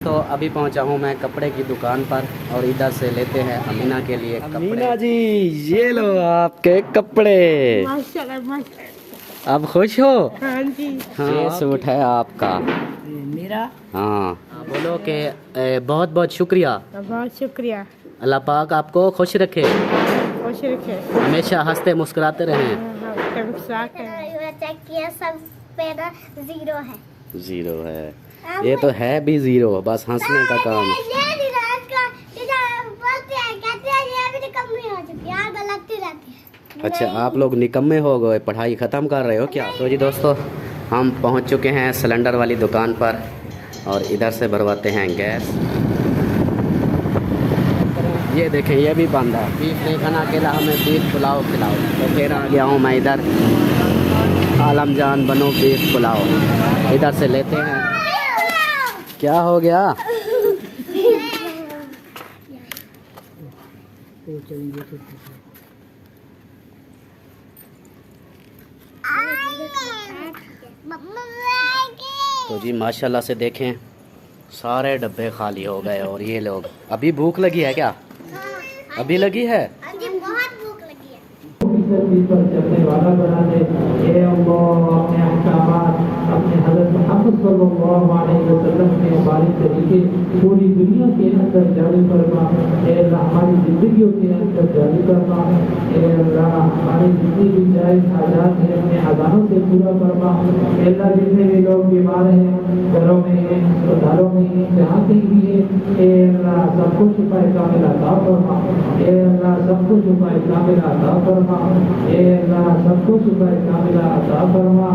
तो अभी पहुंचा हूं मैं कपड़े की दुकान पर और इधर से लेते हैं अमीना के लिए अमीना जी ये लो आपके कपड़े। अब खुश हो? हाँ जी। हाँ, ये सूट है आपका मेरा। हाँ बोलो कि बहुत बहुत शुक्रिया। बहुत शुक्रिया। अल्लाह पाक आपको खुश रखे, खुश रखे, हमेशा हंसते मुस्कुराते रहें। चेक किया सब पे ना जीरो है। जीरो है, ये तो है भी जीरो, बस हंसने का काम। अच्छा आप लोग निकम्मे हो गए, पढ़ाई ख़त्म कर रहे हो क्या? तो जी दोस्तों हम पहुंच चुके हैं सिलेंडर वाली दुकान पर और इधर से भरवाते हैं गैस। ये देखें ये भी बंद है, बीफ नहीं खाना, अकेला हमें बीफ पुलाव खिलाओ। तो फिर आ गया हूँ मैं इधर, आलम जान बनो बीफ पुलाव, इधर से लेते हैं। क्या हो गया? तो जी माशाल्लाह से देखें सारे डब्बे खाली हो गए और ये लोग, अभी भूख लगी है क्या? अभी लगी है? बहुत भूख लगी है। पर चलने वाला बना दे, ये अल्लाह अपने अहकामात अपने हज़रत मुहम्मद सल्लल्लाहु अलैहि वसल्लम के मुबारक तरीके पूरी दुनिया के अंदर जारी फरमा। ए अल्लाह हमारी ज़िंदगियों के अंदर जारी फरमा। ए अल्लाह हमारी जितनी भी जायज़ हाजात हैं अपने अज़ानों से पूरा फरमा। ए अल्लाह जितने भी लोग बीमार हैं, घरों में हैं, अस्पतालों में हैं, जहाँ कहीं भी है, ए अल्लाह सबको शिफा कामिल अता फरमा। ए अल्लाह सबको शिफा कामिल अता फरमा। ए अल्लाह सबको शिफा कामिल अता फरमा।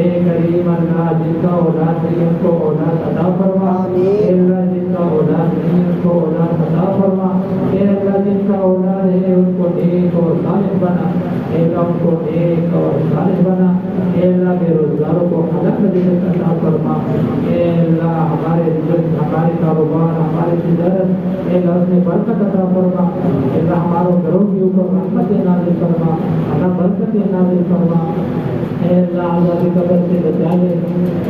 ए करीम अल्लाह जिनका औलाद नहीं उनको औलाद अता फरमा। ए अल्लाह जिनका औलाद नहीं उनको औलाद अता फरमा। ए अल्लाह जिनका औलाद है उनको नेक और सालिह बना। ए अल्लाह उनको नेक और सालिह बना। ए अल्लाह बेरोजगारों को हलाल रिज़्क़ अता फरमा। ए अल्लाह हमारे रिज़्क़, हमारे कारोबार, हमारे तिजारत, ए अल्लाह उसमें बरकत अता फरमा। ए अल्लाह हमारे घरों के ऊपर रहमत नाज़िल फरमा, अल्लाह बरकत नाज़िल फरमा। ए अल्लाह अज़ाब कब्र से बचा ले,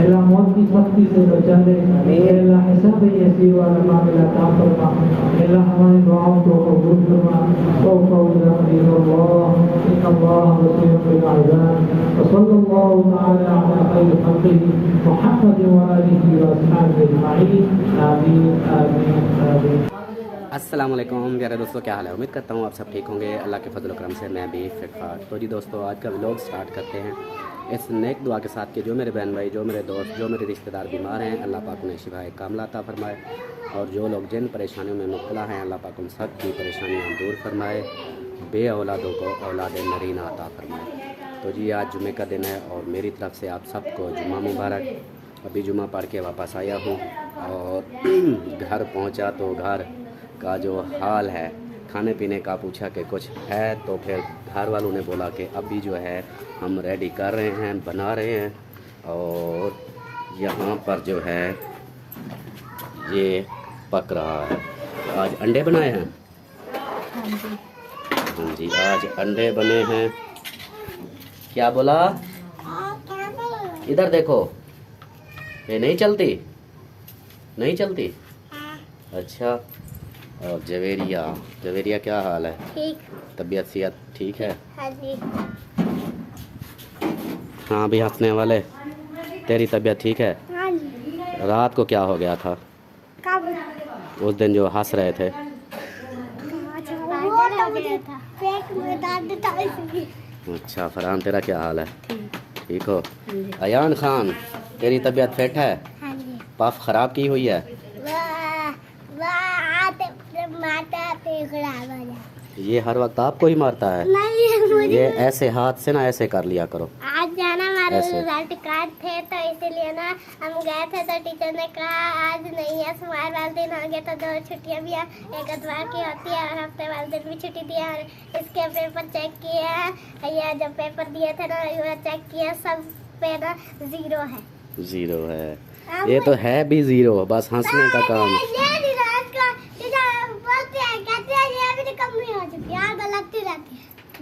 अल्लाह मौत की सख्ती से बचा ले। ए अल्लाह हिसाब यसीर वाला मामला अता फरमा। अल्लाह हमारी दुआओं को कबूल फरमा। ओ क़ौला अल्लाह इन्नल्लाह बसीरुन बिल इबाद व सल्लल्लाहु तआला अला खैरि खल्क़िही मुहम्मद व आलिहि व अस्हाबिही अजमईन। आमीन आमीन आमीन। अस्सलाम वालेकुम प्यारे दोस्तों, क्या हाल है? उम्मीद करता हूँ आप सब ठीक होंगे। अल्लाह के फजल करम से मैं भी फिट फाट। तो जी दोस्तों आज का व्लॉग स्टार्ट करते हैं इस नेक दुआ के साथ कि जो मेरे बहन भाई, जो मेरे दोस्त, जो मेरे रिश्तेदार बीमार हैं, अल्लाह पाक उन्हें शिफाए कामिला अता फरमाए। और जो लोग जिन परेशानियों में मुब्तला हैं, अल्लाह पाक उन सब की परेशानियाँ दूर फरमाए। बे औलादों को औलाद नरीना अता फरमाए। तो जी आज जुमे का दिन है और मेरी तरफ से आप सबको जुम्मा मुबारक। अभी जुम्मा पढ़ के वापस आया हूँ और घर पहुँचा तो घर का जो हाल है, खाने पीने का पूछा कि कुछ है, तो फिर घर वालों ने बोला कि अभी जो है हम रेडी कर रहे हैं, बना रहे हैं। और यहाँ पर जो है ये पक रहा है। आज अंडे बनाए हैं। हाँ जी आज अंडे बने हैं। क्या बोला? इधर देखो, ये नहीं चलती, नहीं चलती। अच्छा और जवेरिया, जवेरिया क्या हाल है? ठीक। तबीयत सेहत ठीक है? हाँ जी। हाँ भी हंसने वाले, तेरी तबीयत ठीक है? हाँ जी। रात को क्या हो गया था? कब? उस दिन जो हंस रहे थे। वो तो मुझे पेट में दर्द था इसलिए। अच्छा फरहान तेरा क्या हाल है? ठीक हो? अयान खान तेरी तबीयत फिट है? हाँ जी। पफ खराब की हुई है? माता पे खराब हो जाए। ये हर वक्त आपको ही मारता है? नहीं मुझे ये ऐसे हाथ से ना ऐसे कर लिया करो। आज जाना हमारे ऐसे। रिजल्ट कार्ड थे तो इसीलिए ना हम गए थे, तो टीचर ने कहा आज नहीं है, सोमवार वाले दिन होंगे तो 2 छुट्टियां भी हैं, एक इतवार की होती है और हफ्ते वाले दिन भी छुट्टी दी है। और इसके पेपर चेक किए हैं, ये जब पेपर दिए थे ना ये चेक किया सब पे ना जीरो है। जीरो है, ये तो है भी जीरो, बस हंसने का काम।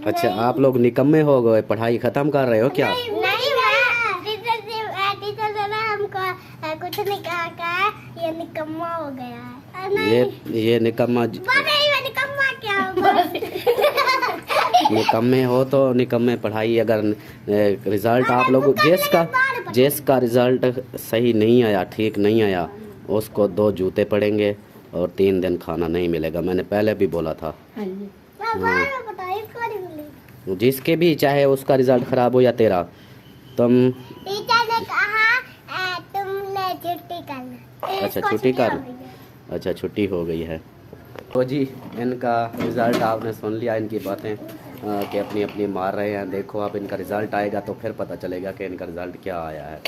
अच्छा आप लोग निकम्मे हो गए, पढ़ाई ख़त्म कर रहे हो क्या? नहीं टीचर ने ना हमको कुछ नहीं कहा, ये निकम्मा हो गया है। नहीं ये निकम्मा मैं निकम्मा क्या हूँ? निकम्मे हो तो निकम्मे पढ़ाई। अगर रिजल्ट आप लोग जिसका रिजल्ट सही नहीं आया, ठीक नहीं आया, उसको 2 जूते पड़ेंगे और 3 दिन खाना नहीं मिलेगा। मैंने पहले भी बोला था। जिसके भी, चाहे उसका रिजल्ट खराब हो या तेरा, तुम टीचर ने कहा तुमने छुट्टी करना। अच्छा छुट्टी कर, अच्छा छुट्टी हो गई है। तो जी इनका रिज़ल्ट आपने सुन लिया, इनकी बातें कि अपनी अपनी मार रहे हैं। देखो अब इनका रिज़ल्ट आएगा तो फिर पता चलेगा कि इनका रिज़ल्ट क्या आया है।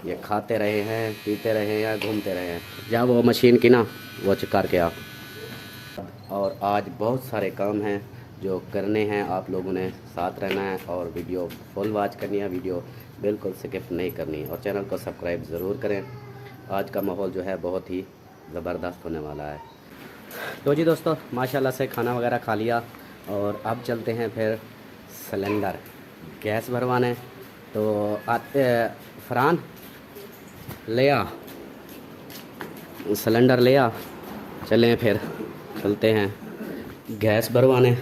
ये खाते रहे हैं, पीते रहे हैं, घूमते रहे हैं। जहाँ वो मशीन की ना वो कर के आ। और आज बहुत सारे काम हैं जो करने हैं, आप लोगों ने साथ रहना है और वीडियो फुल वॉच करनी है, वीडियो बिल्कुल स्किप नहीं करनी और चैनल को सब्सक्राइब ज़रूर करें। आज का माहौल जो है बहुत ही ज़बरदस्त होने वाला है। तो जी दोस्तों माशाल्लाह से खाना वगैरह खा लिया और अब चलते हैं फिर सिलेंडर गैस भरवाने। तो आते फरहान ले आ सिलेंडर ले आ, चलें फिर चलते हैं गैस भरवाने।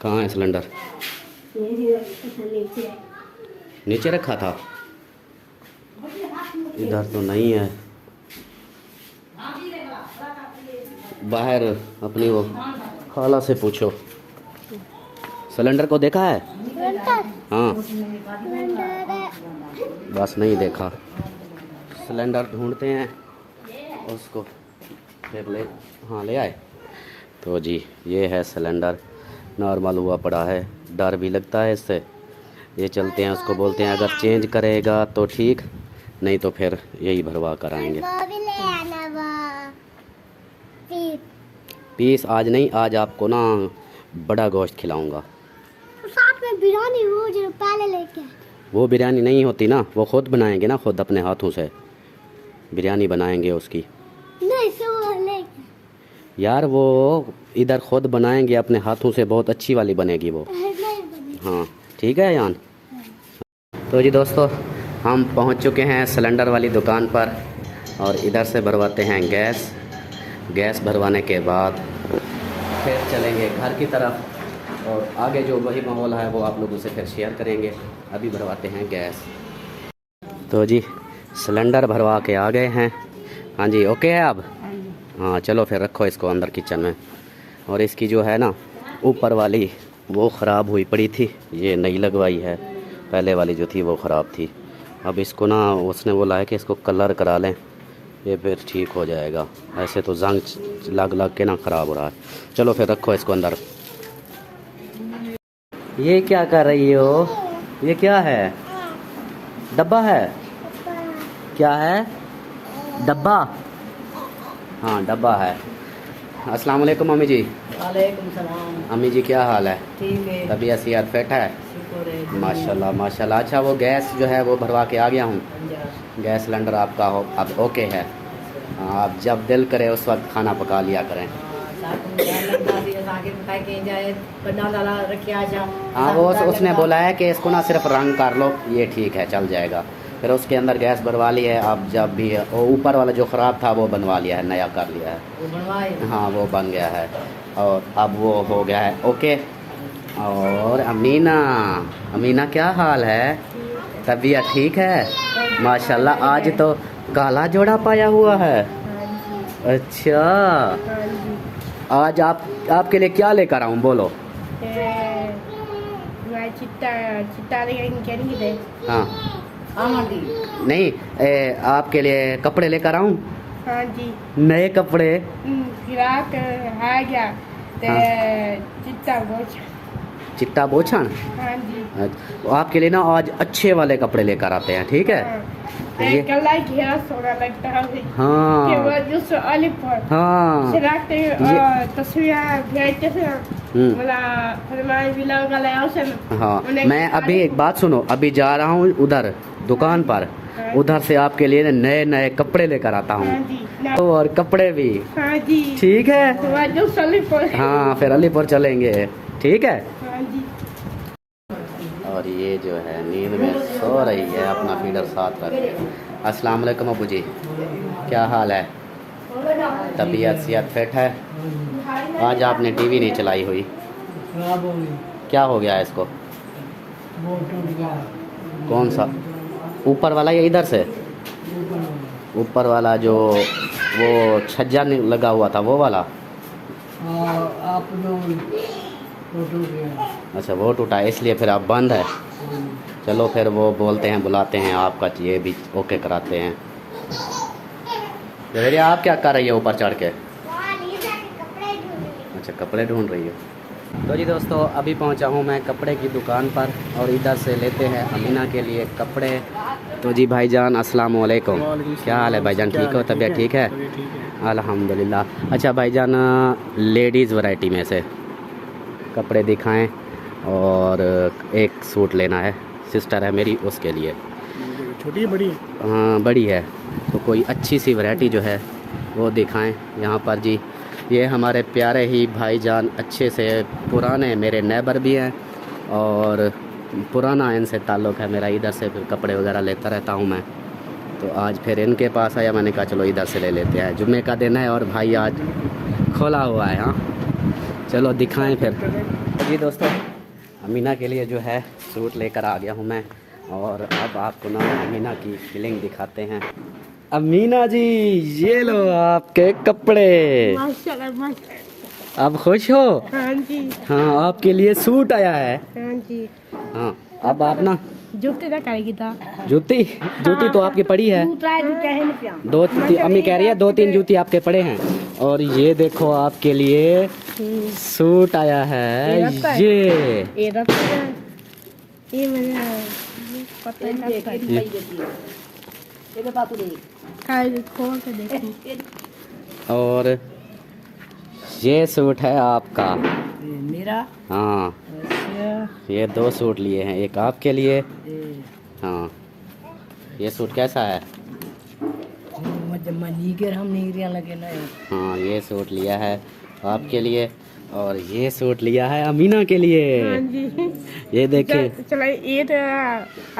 कहाँ है सिलेंडर? नीचे रखा था, इधर तो नहीं है। बाहर अपनी वो खाला से पूछो। सिलेंडर को देखा है? हाँ बस नहीं देखा। सिलेंडर ढूंढते हैं उसको फिर ले, हाँ ले आए। तो जी ये है सिलेंडर, नॉर्मल हुआ पड़ा है, डर भी लगता है इससे। ये चलते हैं, उसको बोलते हैं अगर चेंज करेगा तो ठीक, नहीं तो फिर यही भरवा कर आएंगे। पीस आज नहीं, आज आपको ना बड़ा गोश्त खिलाऊंगा। साथ में बिरयानी वो जो पहले लेके। वो बिरयानी नहीं होती ना, वो खुद बनाएंगे ना, खुद अपने हाथों से बिरयानी बनाएंगे उसकी। नहीं सो लेके यार वो इधर खुद बनाएंगे अपने हाथों से, बहुत अच्छी वाली बनेगी वो। हाँ ठीक है यान। तो जी दोस्तों हम पहुंच चुके हैं सिलेंडर वाली दुकान पर और इधर से भरवाते हैं गैस। गैस भरवाने के बाद फिर चलेंगे घर की तरफ और आगे जो वही माहौल है वो आप लोगों से फिर शेयर करेंगे। अभी भरवाते हैं गैस। तो जी सिलेंडर भरवा के आ गए हैं। हाँ जी ओके है अब? हाँ चलो फिर रखो इसको अंदर किचन में। और इसकी जो है ना ऊपर वाली वो ख़राब हुई पड़ी थी, ये नई लगवाई है, पहले वाली जो थी वो ख़राब थी। अब इसको ना उसने बोला है कि इसको कलर करा लें, ये फिर ठीक हो जाएगा। ऐसे तो जंग लग लग के ना ख़राब हो रहा है। चलो फिर रखो इसको अंदर। ये क्या कर रही हो? ये क्या है? डब्बा है? क्या है? डब्बा? हाँ डब्बा है। अस्सलाम वालेकुम मम्मी जी। वालेकुम सलाम। अम्मी जी क्या हाल है? ठीक है, तबीयत सेहत फिट है? शुक्र है। माशाल्लाह माशाल्लाह। अच्छा वो गैस जो है वो भरवा के आ गया हूँ। गैस सिलेंडर आपका हो अब ओके है। आप जब दिल करे उस वक्त खाना पका लिया करें। हाँ वो उसने बोला है कि इसको ना सिर्फ रंग कर लो, ये ठीक है चल जाएगा। फिर उसके अंदर गैस भरवा ली है। अब जब भी वो ऊपर वाला जो ख़राब था वो बनवा लिया है, नया कर लिया है। हाँ वो बन गया है और अब वो हो गया है ओके। और अमीना, अमीना क्या हाल है? तबीयत ठीक है? माशाल्लाह आज तो काला जोड़ा पाया हुआ है। अच्छा आज आपके लिए क्या लेकर आऊँ बोलो? हाँ नहीं आपके लिए कपड़े लेकर आऊँ? हाँ जी। नए कपड़े? फिराक आ गया चिट्टा बोझ। चिट्टा बोछण? हाँ जी। आपके लिए ना आज अच्छे वाले कपड़े लेकर आते हैं, ठीक है? ये कला घेरा सोना लगता है। हाँ के बाद जो अलीपुर हाँ तस्वीर भेजते थे मला फरमाए बिलाव का लाया उसे। हाँ मैं अभी एक बात सुनो, अभी जा रहा हूँ उधर दुकान पर, उधर से आपके लिए नए नए कपड़े लेकर आता हूँ और कपड़े भी। हाँ जी ठीक है। हाँ फिर अलीपुर चलेंगे, ठीक है? हाँ जी। और ये जो है नींद में सो रही है, अपना फीडर साथ रख के। अस्सलाम वालेकुम अबू जी, क्या हाल है? तबीयत सेहत फिट है। आज आपने टीवी नहीं चलाई हुई, खराब हो गई, क्या हो गया है इसको? वो टूट गया। कौन सा? ऊपर वाला या इधर से? ऊपर वाला। ऊपर वाला जो वो छज्जा लगा हुआ था वो वाला? आप जो वो टूट गया। अच्छा वो टूटा है, इसलिए फिर आप बंद है। चलो फिर वो बोलते हैं, बुलाते हैं आपका, ये भी ओके कराते हैं। जवेरिया आप क्या कर रही है ऊपर चढ़ के? अच्छा कपड़े ढूंढ रही हो। तो जी दोस्तों अभी पहुंचा हूं मैं कपड़े की दुकान पर और इधर से लेते हैं अमीना के लिए कपड़े। तो जी भाईजान अस्सलाम वालेकुम, क्या हाल है भाईजान? ठीक हो? तबीयत ठीक है? अल्हम्दुलिल्लाह। अच्छा भाईजान लेडीज़ वैरायटी में से कपड़े दिखाएं और एक सूट लेना है, सिस्टर है मेरी उसके लिए। छोटी बड़ी? हाँ बड़ी है, तो कोई अच्छी सी वैरायटी जो है वो दिखाएं यहाँ पर जी। ये हमारे प्यारे ही भाईजान अच्छे से पुराने मेरे नेबर भी हैं और पुराना इनसे ताल्लुक़ है मेरा, इधर से फिर कपड़े वगैरह लेता रहता हूँ मैं। तो आज फिर इनके पास आया, मैंने कहा चलो इधर से ले लेते हैं, जुम्मे का दिन है और भाई आज खोला हुआ है। हाँ चलो दिखाएं फिर। जी दोस्तों अमीना के लिए जो है सूट लेकर आ गया हूँ मैं और अब आपको ना अमीना की फीलिंग दिखाते हैं। अमीना जी ये लो आपके कपड़े, माशाल्लाह माशाल्लाह। आप खुश हो? हाँ जी हाँ आपके लिए सूट आया है। हाँ जी। हाँ अब आप ना जूते ना करेगी था। जूती तो आपकी पड़ी है, दो अम्मी कह रही है 2-3 जूती आपके पड़े हैं। और ये देखो आपके लिए सूट आया है ये मैंने पता खोल के देखी। और ये सूट है आपका। मेरा? हाँ ये 2 सूट लिए हैं, एक आपके लिए। हाँ ये सूट कैसा है? हाँ ये सूट लिया है आपके लिए और ये सूट लिया है अमीना के लिए। हाँ जी। ये देखिए। चलो ये तो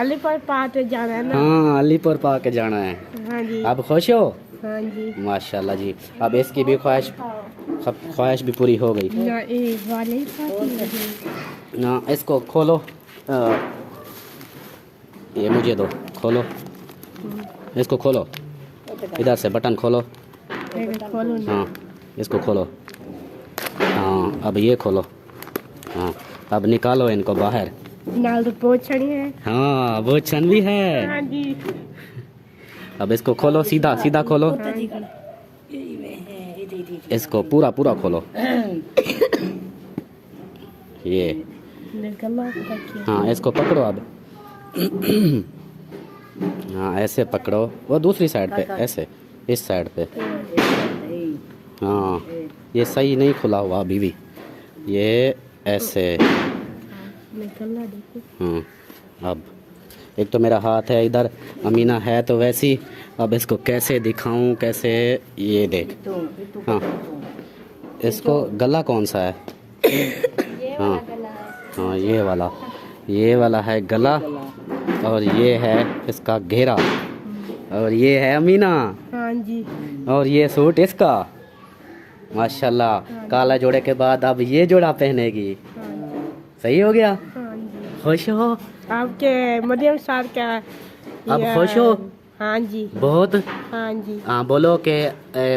अलीपुर पार्क जाना है ना? हाँ अलीपुर पार्क जाना है। हाँ जी। आप खुश हो? हाँ जी माशाल्लाह जी। अब इसकी भी ख्वाहिश भी पूरी हो गई ना। ये वाले पार्क ना, इसको खोलो। ये मुझे दो, खोलो इसको, खोलो इधर से बटन खोलो। खोलो ना। हाँ इसको खोलो। हाँ अब ये खोलो। हाँ अब निकालो इनको बाहर। नाल तो पोछनी है। हाँ वो छन भी है। हाँ जी। अब इसको खोलो, सीधा सीधा खोलो। इसको पूरा खोलो। ये हाँ इसको पकड़ो अब। हाँ ऐसे पकड़ो, वो दूसरी साइड पे ऐसे, इस साइड पे। हाँ ये सही नहीं खुला हुआ अभी भी, ये ऐसे। हाँ अब एक तो मेरा हाथ है इधर, अमीना है तो वैसी। अब इसको कैसे दिखाऊं, कैसे, ये देख। हाँ इसको गला कौन सा है? हाँ हाँ ये वाला है गला और ये है इसका घेरा और ये है अमीना। हाँ जी। और ये सूट इसका। माशाल्लाह काला जोड़े के बाद अब ये जोड़ा पहनेगी। सही हो गया? हाँ जी। खुश हो? आपके मरियम साहब क्या अब खुश हो? हाँ जी बहुत। हाँ जी। हाँ बोलो कि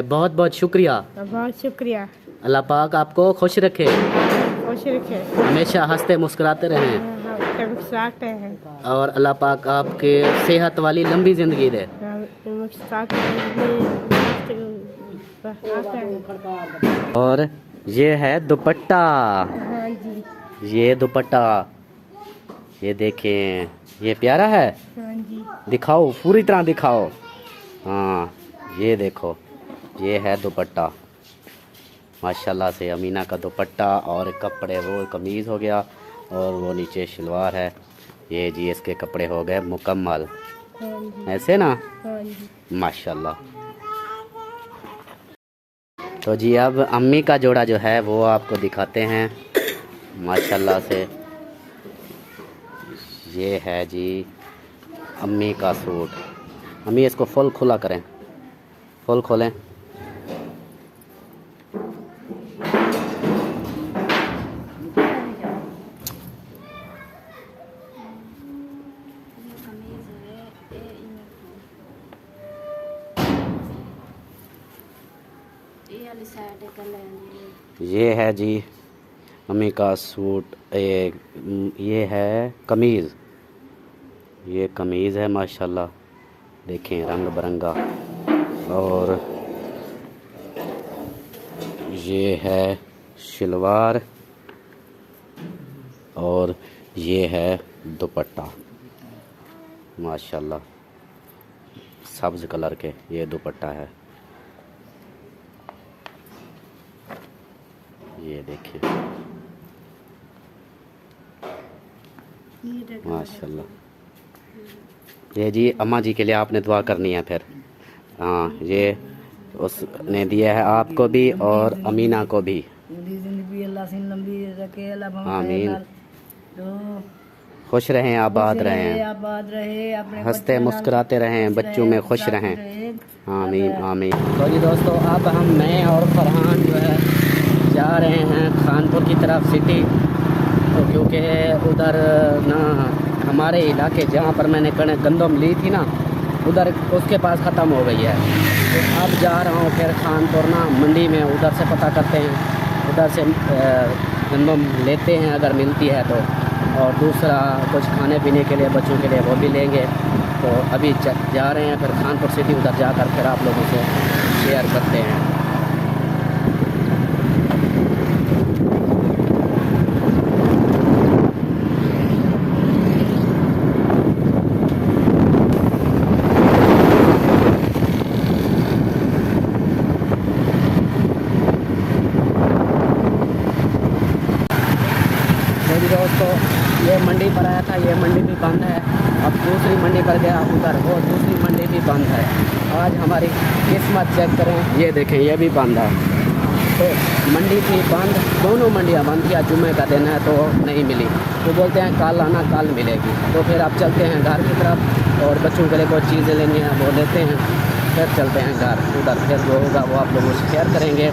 बहुत बहुत शुक्रिया। बहुत शुक्रिया। अल्लाह पाक आपको खुश रखे, खुश रखे, हमेशा हंसते मुस्कुराते रहें हैं और अल्लाह पाक आपके सेहत वाली लंबी ज़िंदगी दे। और ये है दुपट्टा। हाँ जी। ये दुपट्टा ये देखें, ये प्यारा है। हाँ जी। दिखाओ पूरी तरह दिखाओ। हाँ ये देखो, ये है दुपट्टा माशाल्लाह से अमीना का दुपट्टा। और कपड़े वो कमीज़ हो गया और वो नीचे शलवार है। ये जी इसके कपड़े हो गए मुकम्मल। हाँ जी। ऐसे ना? हाँ जी। माशाल्लाह। तो जी अब अम्मी का जोड़ा जो है वो आपको दिखाते हैं माशाल्लाह से। ये है जी अम्मी का सूट। अम्मी इसको फुल खुला करें, फुल खोलें। ये वाली साइड है कलर। ये है जी अम्मी का सूट, ये है कमीज़, ये कमीज़ है माशाल्लाह, देखें रंग बिरंगा। और ये है शलवार और ये है दुपट्टा माशाल्लाह, सब्ज़ कलर के ये दुपट्टा है। ये देखिए माशाल्लाह। ये जी अम्मा जी के लिए आपने दुआ करनी है फिर। हाँ, ये उसने दिया है आपको भी और अमीना को भी। जिंदगी अल्लाह से लंबी रखे, अल्लाह आमीन। तो खुश रहें, आबाद रहें, आबाद रहे, अपने हंसते मुस्कुराते रहें, बच्चों में खुश रहें। आमीन आमीन। तो जी दोस्तों, अब हम मैं और फरहान जो है जा रहे हैं खानपुर की तरफ सिटी। तो क्योंकि उधर ना हमारे इलाके जहाँ पर मैंने गंदम ली थी ना, उधर उसके पास ख़त्म हो गई है। तो अब जा रहा हूँ फिर खानपुर ना मंडी में, उधर से पता करते हैं, उधर से गंदम लेते हैं अगर मिलती है तो, और दूसरा कुछ खाने पीने के लिए बच्चों के लिए वो भी लेंगे। तो अभी जा रहे हैं फिर खानपुर सिटी, उधर जाकर फिर आप लोगों से शेयर करते हैं। दोस्तों, ये मंडी पर आया था, ये मंडी भी बंद है। अब दूसरी मंडी पर गया उधर, वो दूसरी मंडी भी बंद है। आज हमारी किस्मत चेक करें, ये देखें ये भी बंद है। तो मंडी थी बंद, दोनों मंडियाँ बंद थी। आज जुम्मे का दिन है तो नहीं मिली। तो बोलते हैं कल आना, कल मिलेगी। तो फिर अब चलते हैं घर की तरफ और बच्चों के लिए कुछ चीज़ें लेनी है वो लेते हैं, फिर चलते हैं घर। उधर फिर जो होगा वो आप लोगों से शेयर करेंगे।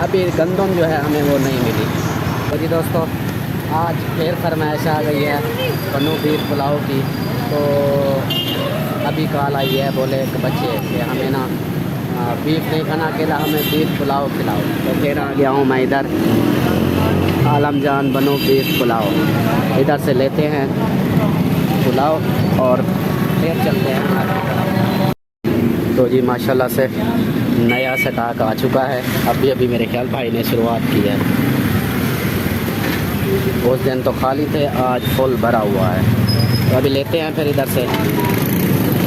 अभी गंदम जो है हमें वो नहीं मिली। तो जी दोस्तों, आज फिर फरमाइश आ गई है बनो बीफ पुलाव की। तो अभी कॉल आई है, बोले कि बच्चे कि हमें ना बीफ नहीं खाना, अकेला हमें बीफ पुलाव खिलाओ। तो फिर आ गया हूँ मैं इधर, आलम जान बनो बीफ पुलाव। इधर से लेते हैं पुलाव और फिर चलते हैं आगे तरफ। तो जी माशाल्लाह से नया स्टॉक आ चुका है। अभी अभी मेरे ख्याल भाई ने शुरुआत की है। उस दिन तो खाली थे, आज फुल भरा हुआ है। तो अभी लेते हैं फिर इधर से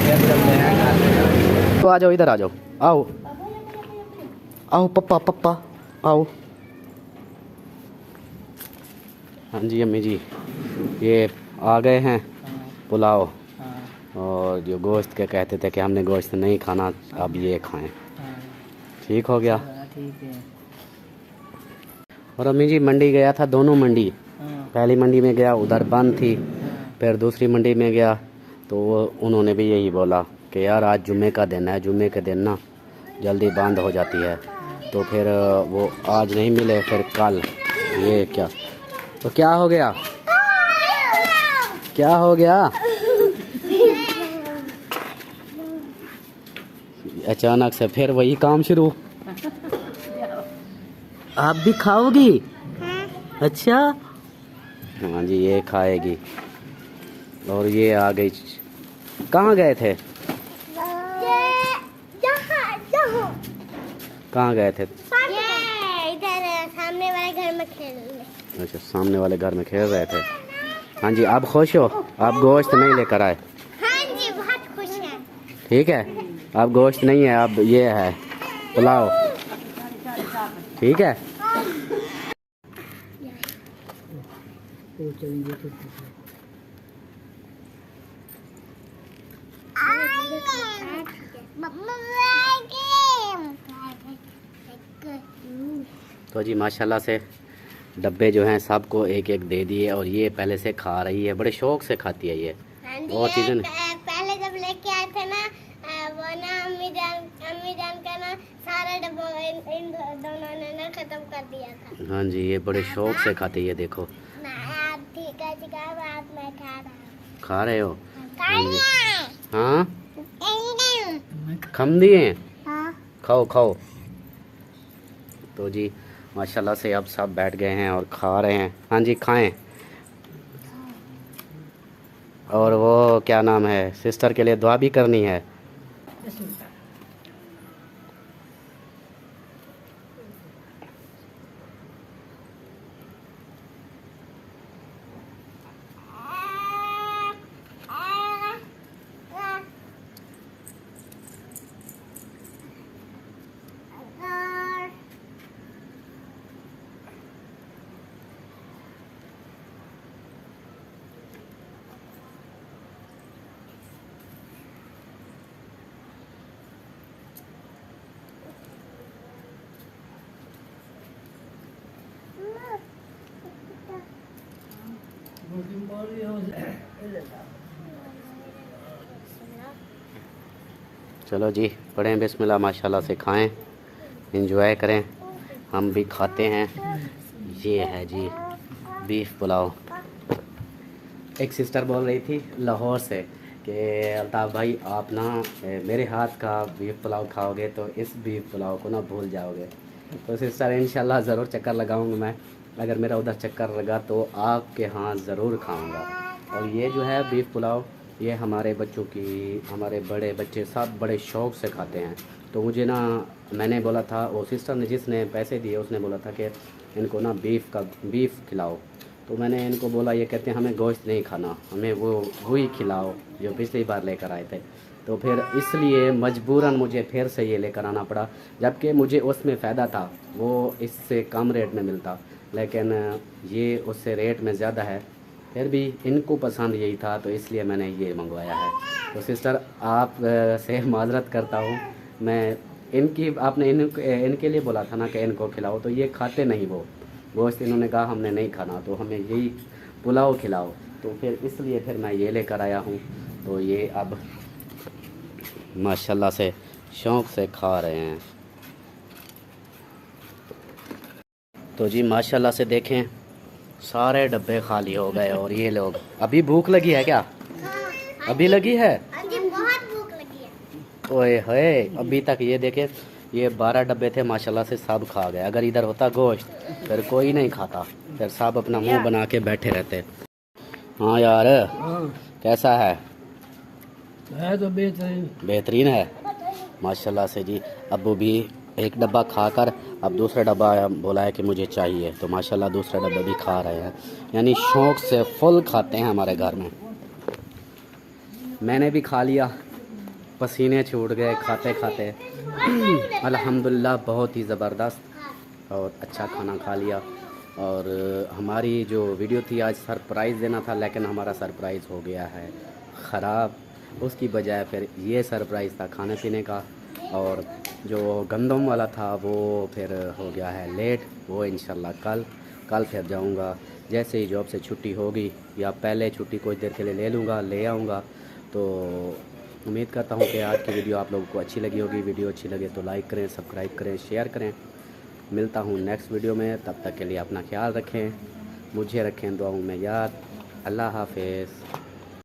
चलते हैं। तो आ जाओ, इधर आ जाओ, आओ आओ पप्पा पप्पा आओ। हाँ जी अम्मी जी, ये आ गए हैं पुलाव। और जो गोश्त के कहते थे कि हमने गोश्त नहीं खाना, अब ये खाएं। ठीक हो गया। ठीक है। और अम्मी जी मंडी गया था, दोनों मंडी, पहली मंडी में गया उधर बंद थी, फिर दूसरी मंडी में गया तो उन्होंने भी यही बोला कि यार आज जुम्मे का दिन है, जुम्मे के दिन ना जल्दी बंद हो जाती है। तो फिर वो आज नहीं मिले, फिर कल। ये क्या, तो क्या हो गया, क्या हो गया? अचानक से फिर वही काम शुरू। आप भी खाओगी? अच्छा हाँ जी, ये खाएगी। और ये आ गई। कहाँ गए थे? कहाँ गए थे? ये इधर सामने वाले घर में खेल रहे। अच्छा, सामने वाले घर में खेल रहे थे। हाँ जी, आप खुश हो? आप गोश्त नहीं लेकर आए? हाँ जी, बहुत खुश हैं। ठीक है, अब गोश्त नहीं है, अब ये है पुलाव। ठीक है। तो जी माशाल्लाह से डब्बे जो हैं सबको एक एक दे दिए, और ये पहले से खा रही है, बड़े शौक से खाती है ये। और चीज़ें पहले जब लेके आए थे ना, वो ना अम्मी जान का ना सारा डब्बा इन दोनों ने ना खत्म कर दिया था। हाँ जी, ये बड़े शौक से खाती है, देखो। ठीक है, बात मैं खा रहा हूँ। खा रहे हो? हाँ, हाँ, खम दिए? हाँ। खाओ खाओ। तो जी माशाल्लाह से अब सब बैठ गए हैं और खा रहे हैं। हाँ जी खाएं। और वो क्या नाम है, सिस्टर के लिए दुआ भी करनी है। चलो जी पढ़ें बिस्मिल्लाह, माशाल्लाह से खाएं, एंजॉय करें, हम भी खाते हैं। ये है जी बीफ पुलाव। एक सिस्टर बोल रही थी लाहौर से कि अल्ताफ़ भाई आप ना मेरे हाथ का बीफ पुलाव खाओगे तो इस बीफ पुलाव को ना भूल जाओगे। तो सिस्टर इंशाल्लाह ज़रूर चक्कर लगाऊंगा मैं, अगर मेरा उधर चक्कर लगा तो आपके हाथ ज़रूर खाऊंगा। और ये जो है बीफ पुलाव, ये हमारे बच्चों की, हमारे बड़े बच्चे सब बड़े शौक़ से खाते हैं। तो मुझे ना, मैंने बोला था, वो सिस्टर ने जिसने पैसे दिए उसने बोला था कि इनको ना बीफ खिलाओ। तो मैंने इनको बोला, ये कहते हैं हमें गोश्त नहीं खाना, हमें वही खिलाओ जो पिछली बार लेकर आए थे। तो फिर इसलिए मजबूरन मुझे फिर से ये लेकर आना पड़ा, जबकि मुझे उसमें फ़ायदा था, वो इससे कम रेट में मिलता, लेकिन ये उससे रेट में ज़्यादा है। फिर भी इनको पसंद यही था तो इसलिए मैंने ये मंगवाया है। तो सिस्टर आप से माजरत करता हूँ मैं, आपने इनके लिए बोला था ना कि इनको खिलाओ, तो ये खाते नहीं वो गोश्त, इन्होंने कहा हमने नहीं खाना, तो हमें यही पुलाव खिलाओ। तो फिर इसलिए फिर मैं ये लेकर आया हूँ। तो ये अब माशाल्लाह से शौक़ से खा रहे हैं। तो जी माशाल्लाह से देखें सारे डब्बे खाली हो गए और ये लोग, अभी भूख लगी है क्या? अभी लगी है? बहुत भूख लगी है। ओए होए, अभी तक ये देखे ये 12 डब्बे थे, माशाल्लाह से सब खा गए। अगर इधर होता गोश्त फिर कोई नहीं खाता, फिर सब अपना मुंह बना के बैठे रहते। हाँ यार कैसा है? तो बेहतरीन है माशाल्लाह से जी। अब्बू भी एक डब्बा खाकर अब दूसरा डब्बा बोला है कि मुझे चाहिए, तो माशाल्लाह दूसरा डब्बा भी खा रहे हैं, यानी शौक़ से फुल खाते हैं हमारे घर में। मैंने भी खा लिया, पसीने छूट गए खाते खाते। अल्हम्दुलिल्लाह बहुत ही ज़बरदस्त और अच्छा खाना खा लिया। और हमारी जो वीडियो थी आज सरप्राइज़ देना था, लेकिन हमारा सरप्राइज़ हो गया है ख़राब। उसकी बजाय फिर ये सरप्राइज़ था खाने पीने का, और जो गंदम वाला था वो फिर हो गया है लेट। वो इंशाल्लाह कल फिर जाऊंगा, जैसे ही जॉब से छुट्टी होगी या पहले छुट्टी कुछ देर के लिए ले लूँगा, ले आऊँगा। तो उम्मीद करता हूँ कि आज की वीडियो आप लोगों को अच्छी लगी होगी। वीडियो अच्छी लगे तो लाइक करें, सब्सक्राइब करें, शेयर करें। मिलता हूँ नेक्स्ट वीडियो में, तब तक के लिए अपना ख्याल रखें, मुझे रखें दुआओं में याद। अल्लाह हाफ़िज़।